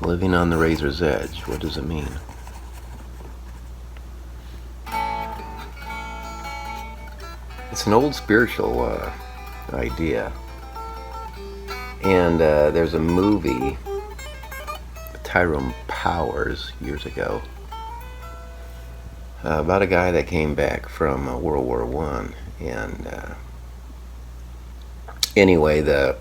Living on the razor's edge. What does it mean? It's an old spiritual idea. And there's a movie, Tyrone Powers, years ago, about a guy that came back from World War One. And anyway, the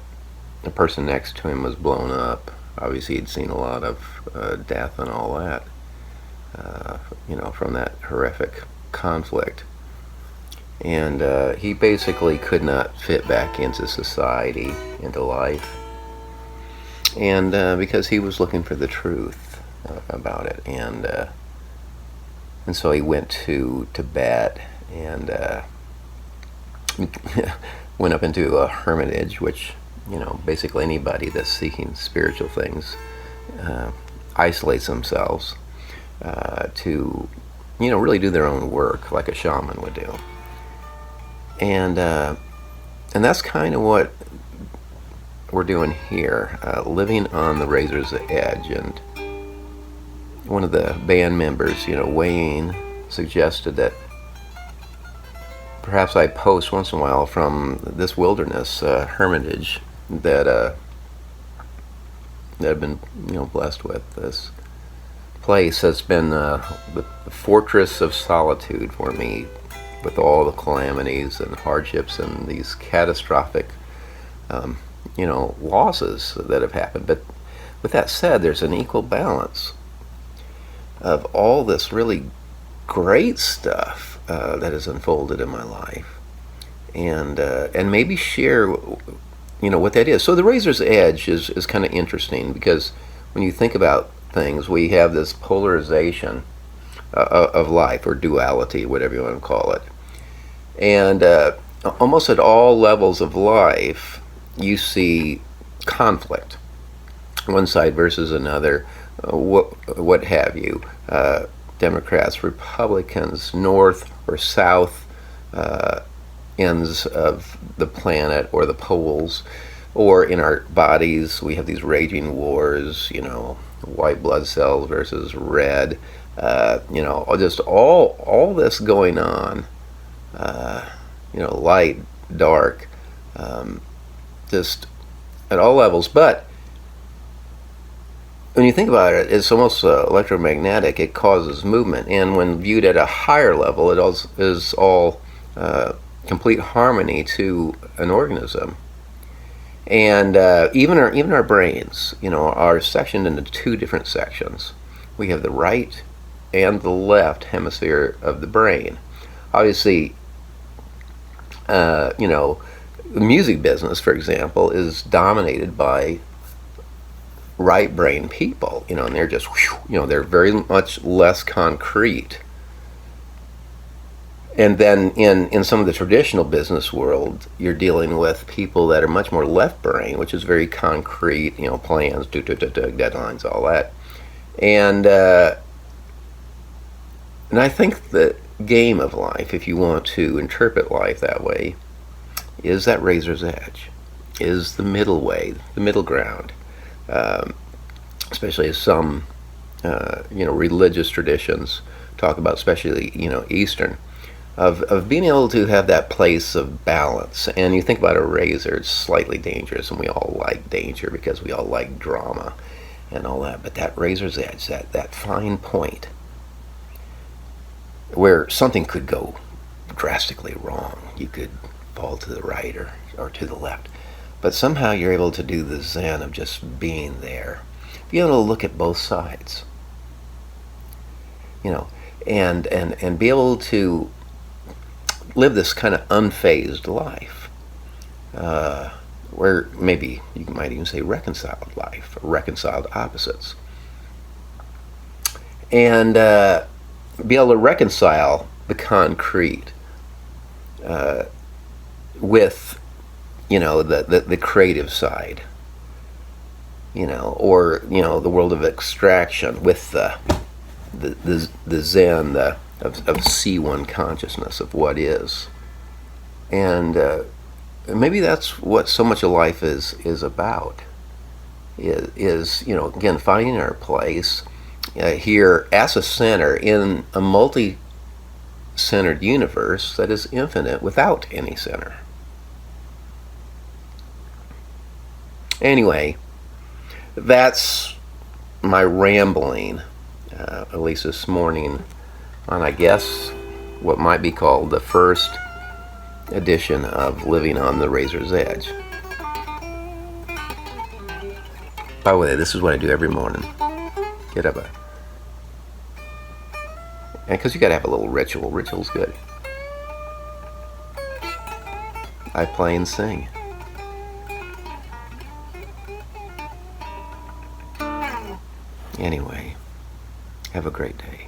person next to him was blown up. Obviously, he'd seen a lot of death and all that, from that horrific conflict. And he basically could not fit back into society, into life, and because he was looking for the truth about it, and so he went to Tibet and went up into a hermitage, which basically anybody that's seeking spiritual things isolates themselves to really do their own work like a shaman would do. And that's kind of what we're doing here, living on the razor's edge. And one of the band members, Wayne, suggested that perhaps I post once in a while from this wilderness hermitage that I've been blessed with. This place has been the fortress of solitude for me, with all the calamities and hardships and these catastrophic, losses that have happened. But with that said, there's an equal balance of all this really great stuff that has unfolded in my life, and maybe share, what that is. So the razor's edge is kind of interesting, because when you think about things, we have this polarization of life, or duality, whatever you want to call it. And almost at all levels of life, you see conflict, one side versus another, what have you, Democrats, Republicans, North or South ends of the planet, or the poles, or in our bodies, we have these raging wars, white blood cells versus red, just all this going on, light, dark, just at all levels. But when you think about it, it's almost electromagnetic. It causes movement, and when viewed at a higher level, it is all complete harmony to an organism. And even our brains, are sectioned into two different sections. We have the right and the left hemisphere of the brain. Obviously, the music business, for example, is dominated by right brain people, and they're just, they're very much less concrete. And then in some of the traditional business world, you're dealing with people that are much more left brain, which is very concrete, plans, deadlines, all that. And I think the game of life, if you want to interpret life that way, is that razor's edge, is the middle way, the middle ground. Especially as some, religious traditions talk about, especially, Eastern, of being able to have that place of balance. And you think about a razor, it's slightly dangerous, and we all like danger because we all like drama and all that. But that razor's edge, that fine point where something could go drastically wrong. You could fall to the right or to the left. But somehow you're able to do the zen of just being there. Be able to look at both sides. And be able to live this kind of unfazed life. Where maybe you might even say reconciled life, or reconciled opposites. And be able to reconcile the concrete with the creative side, or the world of extraction with the zen of C1 consciousness of what is. And maybe that's what so much of life is about. is again, finding our place here as a center in a multi-centered universe that is infinite without any center. Anyway, that's my rambling, at least this morning, on, I guess, what might be called the first edition of Living on the Razor's Edge. By the way, this is what I do every morning. Get up, and because you got to have a little ritual. Ritual's good. I play and sing. Anyway, have a great day.